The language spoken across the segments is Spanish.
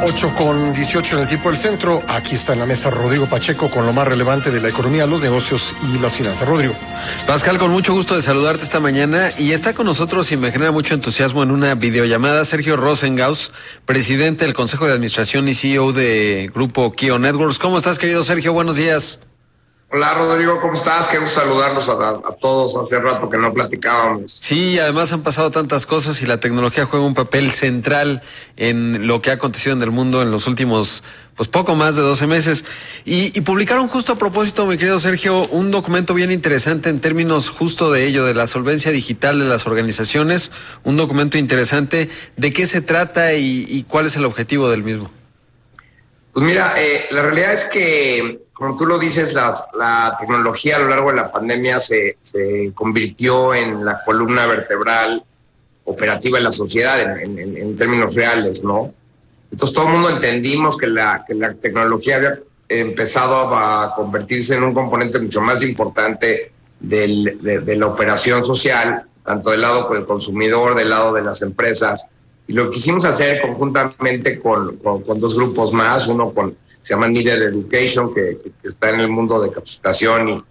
8:18 en el tiempo del centro. Aquí está en la mesa Rodrigo Pacheco con lo más relevante de la economía, los negocios y las finanzas. Rodrigo. Pascal, con mucho gusto de saludarte esta mañana, y está con nosotros y me genera mucho entusiasmo en una videollamada Sergio Rosenhaus, presidente del Consejo de Administración y CEO de Grupo Kio Networks. ¿Cómo estás, querido Sergio? Buenos días. Hola, Rodrigo, ¿cómo estás? Qué gusto saludarlos a todos. Hace rato que no platicábamos. Sí, además han pasado tantas cosas y la tecnología juega un papel central en lo que ha acontecido en el mundo en los últimos, pues poco más de 12 meses. Y publicaron justo a propósito, mi querido Sergio, un documento bien interesante en términos justo de ello, de la solvencia digital de las organizaciones, un documento interesante. ¿De qué se trata y cuál es el objetivo del mismo? Pues mira, la realidad es que, como tú lo dices, la tecnología a lo largo de la pandemia se convirtió en la columna vertebral operativa de la sociedad en términos reales, ¿no? Entonces todo el mundo entendimos que la tecnología había empezado a convertirse en un componente mucho más importante de la operación social, tanto del lado del consumidor, del lado de las empresas. Y lo quisimos hacer conjuntamente con dos grupos más, uno se llama Needed Education, que está en el mundo de capacitación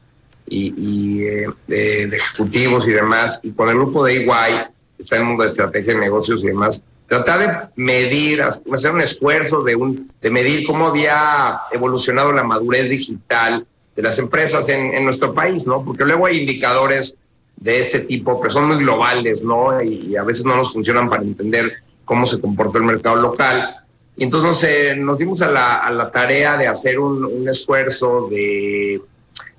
y de ejecutivos y demás, y con el grupo de EY, que está en el mundo de estrategia de negocios y demás, tratar de medir, hacer un esfuerzo de medir cómo había evolucionado la madurez digital de las empresas en nuestro país, ¿no? Porque luego hay indicadores de este tipo, pero son muy globales, ¿no? Y a veces no nos funcionan para entender cómo se comportó el mercado local. Y entonces nos dimos a la tarea de hacer un esfuerzo de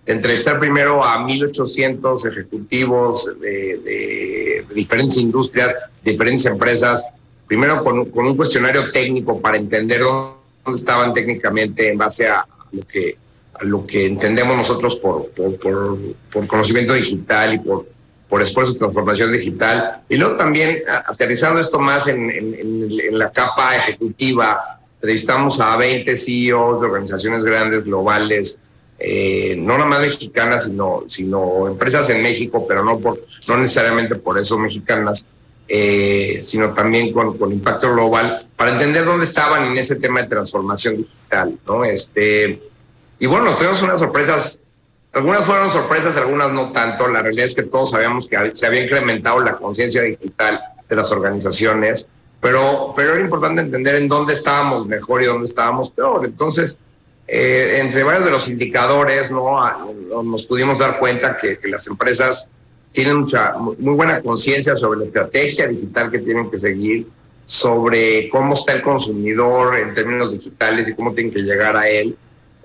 entrevistar primero a 1,800 ejecutivos de diferentes industrias, diferentes empresas, primero con un cuestionario técnico para entender dónde estaban técnicamente en base a lo que entendemos nosotros por conocimiento digital y por esfuerzo de transformación digital, y luego también aterrizando esto más en la capa ejecutiva, entrevistamos a 20 CEOs de organizaciones grandes, globales, no nada más mexicanas, sino empresas en México, pero no necesariamente por eso mexicanas, sino también con impacto global, para entender dónde estaban en ese tema de transformación digital, ¿no? Y bueno, nos tenemos unas sorpresas. Algunas fueron sorpresas, algunas no tanto. La realidad es que todos sabíamos que se había incrementado la conciencia digital de las organizaciones, pero era importante entender en dónde estábamos mejor y dónde estábamos peor. Entonces, entre varios de los indicadores, nos pudimos dar cuenta que las empresas tienen muy buena conciencia sobre la estrategia digital que tienen que seguir, sobre cómo está el consumidor en términos digitales y cómo tienen que llegar a él.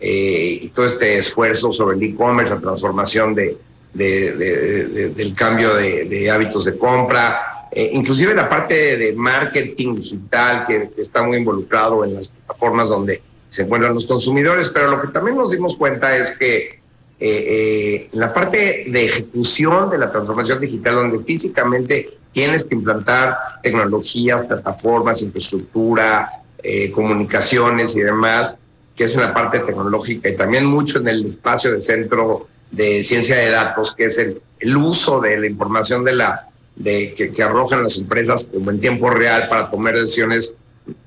Y todo este esfuerzo sobre el e-commerce, la transformación del cambio de hábitos de compra, inclusive la parte de marketing digital que está muy involucrado en las plataformas donde se encuentran los consumidores. Pero lo que también nos dimos cuenta es que en la parte de ejecución de la transformación digital, donde físicamente tienes que implantar tecnologías, plataformas, infraestructura, comunicaciones y demás, que es en la parte tecnológica, y también mucho en el espacio de centro de ciencia de datos, que es el uso de la información que arrojan las empresas como en tiempo real para tomar decisiones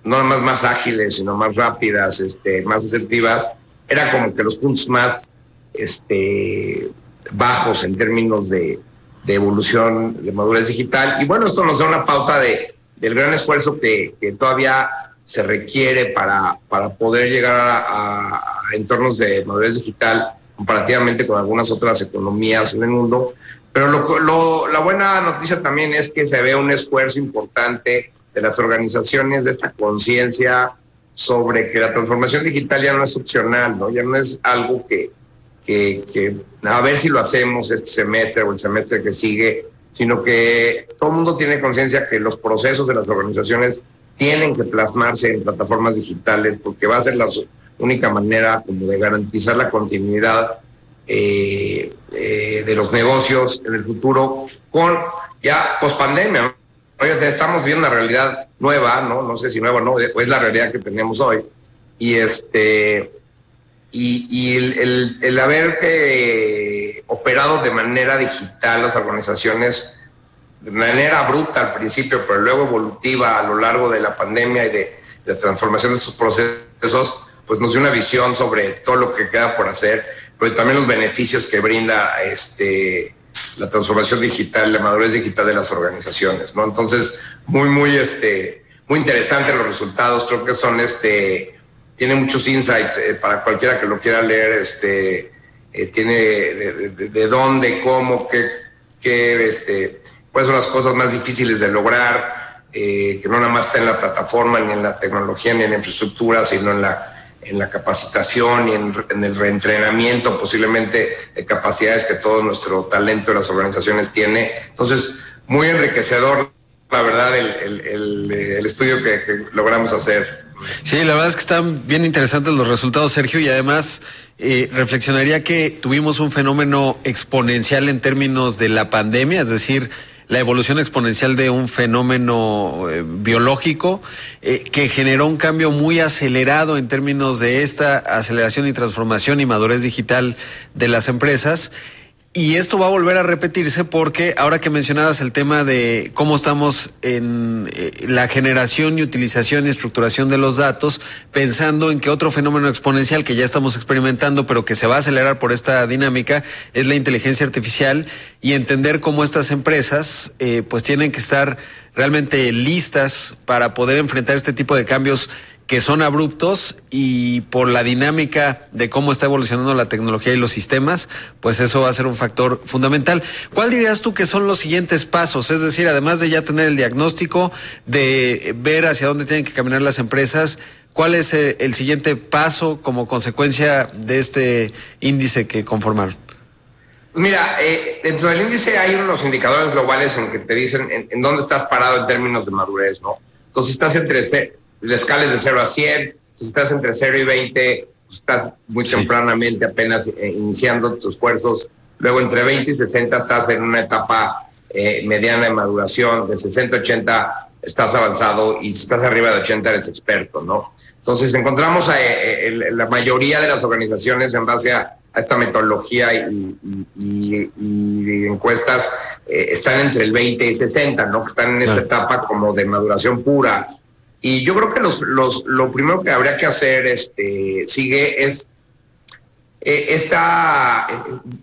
no nada más ágiles, sino más rápidas, más asertivas. Era como que los puntos más bajos en términos de evolución, de madurez digital. Y bueno, esto nos da una pauta del gran esfuerzo que todavía se requiere para poder llegar a entornos de madurez digital comparativamente con algunas otras economías en el mundo. Pero la buena noticia también es que se ve un esfuerzo importante de las organizaciones, de esta conciencia sobre que la transformación digital ya no es opcional, ¿no? Ya no es algo que a ver si lo hacemos este semestre o el semestre que sigue, sino que todo el mundo tiene conciencia que los procesos de las organizaciones tienen que plasmarse en plataformas digitales, porque va a ser la única manera como de garantizar la continuidad de los negocios en el futuro, con ya pospandemia, ¿no? Oye, estamos viendo una realidad nueva, no sé si nueva o no, es la realidad que tenemos hoy, y el haber operado de manera digital las organizaciones de manera abrupta al principio, pero luego evolutiva a lo largo de la pandemia y de de transformación de estos procesos, pues nos dio una visión sobre todo lo que queda por hacer, pero también los beneficios que brinda la transformación digital, la madurez digital de las organizaciones, ¿no? Entonces, muy interesantes los resultados. Creo que son tiene muchos insights para cualquiera que lo quiera leer. Tiene de dónde, cómo, cuáles son las cosas más difíciles de lograr, que no nada más está en la plataforma, ni en la tecnología, ni en la infraestructura, sino en la capacitación y en el reentrenamiento posiblemente de capacidades que todo nuestro talento de las organizaciones tiene. Entonces, muy enriquecedor, la verdad, el estudio que logramos hacer. Sí, la verdad es que están bien interesantes los resultados, Sergio, y además reflexionaría que tuvimos un fenómeno exponencial en términos de la pandemia, es decir, la evolución exponencial de un fenómeno biológico que generó un cambio muy acelerado en términos de esta aceleración y transformación y madurez digital de las empresas. Y esto va a volver a repetirse porque ahora que mencionabas el tema de cómo estamos en la generación y utilización y estructuración de los datos, pensando en que otro fenómeno exponencial que ya estamos experimentando, pero que se va a acelerar por esta dinámica, es la inteligencia artificial, y entender cómo estas empresas pues tienen que estar realmente listas para poder enfrentar este tipo de cambios que son abruptos, y por la dinámica de cómo está evolucionando la tecnología y los sistemas, pues eso va a ser un factor fundamental. ¿Cuál dirías tú que son los siguientes pasos? Es decir, además de ya tener el diagnóstico, de ver hacia dónde tienen que caminar las empresas, ¿cuál es el siguiente paso como consecuencia de este índice que conformaron? Mira, dentro del índice hay unos indicadores globales en que te dicen en dónde estás parado en términos de madurez, ¿no? Entonces estás la escala es de 0 a 100, si estás entre 0 y 20, pues estás muy tempranamente apenas iniciando tus esfuerzos. Luego entre 20 y 60 estás en una etapa mediana de maduración, de 60 a 80 estás avanzado, y si estás arriba de 80 eres experto, ¿no? Entonces encontramos la mayoría de las organizaciones en base a esta metodología y encuestas están entre el 20 y 60, ¿no? Que están en esta etapa como de maduración pura. Y yo creo que lo primero que habría que hacer es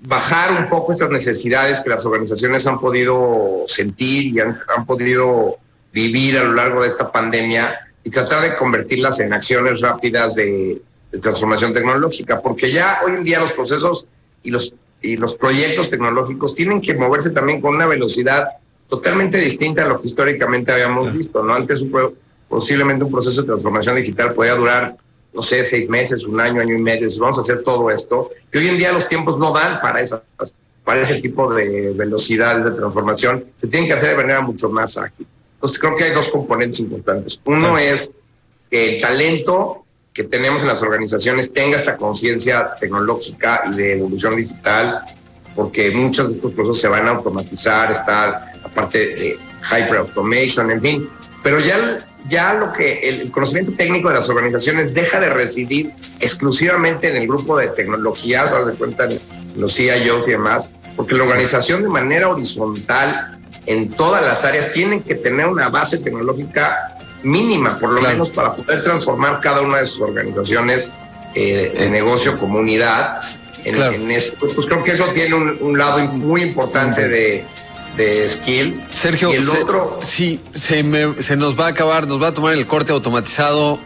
bajar un poco estas necesidades que las organizaciones han podido sentir y han podido vivir a lo largo de esta pandemia, y tratar de convertirlas en acciones rápidas de transformación tecnológica, porque ya hoy en día los procesos y los proyectos tecnológicos tienen que moverse también con una velocidad totalmente distinta a lo que históricamente habíamos visto, ¿no? Antes posiblemente un proceso de transformación digital podía durar, no sé, 6 meses, un año, año y medio, si vamos a hacer todo esto, y hoy en día los tiempos no dan para ese tipo de velocidades de transformación, se tienen que hacer de manera mucho más ágil. Entonces creo que hay dos componentes importantes. Uno es que el talento que tenemos en las organizaciones tenga esta conciencia tecnológica y de evolución digital, porque muchos de estos procesos se van a automatizar, está la parte de hyper automation, en fin, pero ya lo que el conocimiento técnico de las organizaciones deja de residir exclusivamente en el grupo de tecnologías, ahora se cuentan los CIOs y demás, porque la organización de manera horizontal en todas las áreas tiene que tener una base tecnológica mínima, por lo menos para poder transformar cada una de sus organizaciones de negocio, comunidad, en esto. Pues creo que eso tiene un lado muy importante de skills. Sergio, y el otro... sí, se nos va a acabar, nos va a tomar el corte automatizado,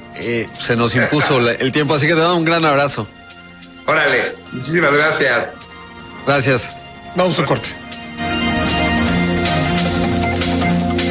se nos impuso el tiempo, así que te doy un gran abrazo. Órale, muchísimas gracias. Gracias. Vamos a un corte.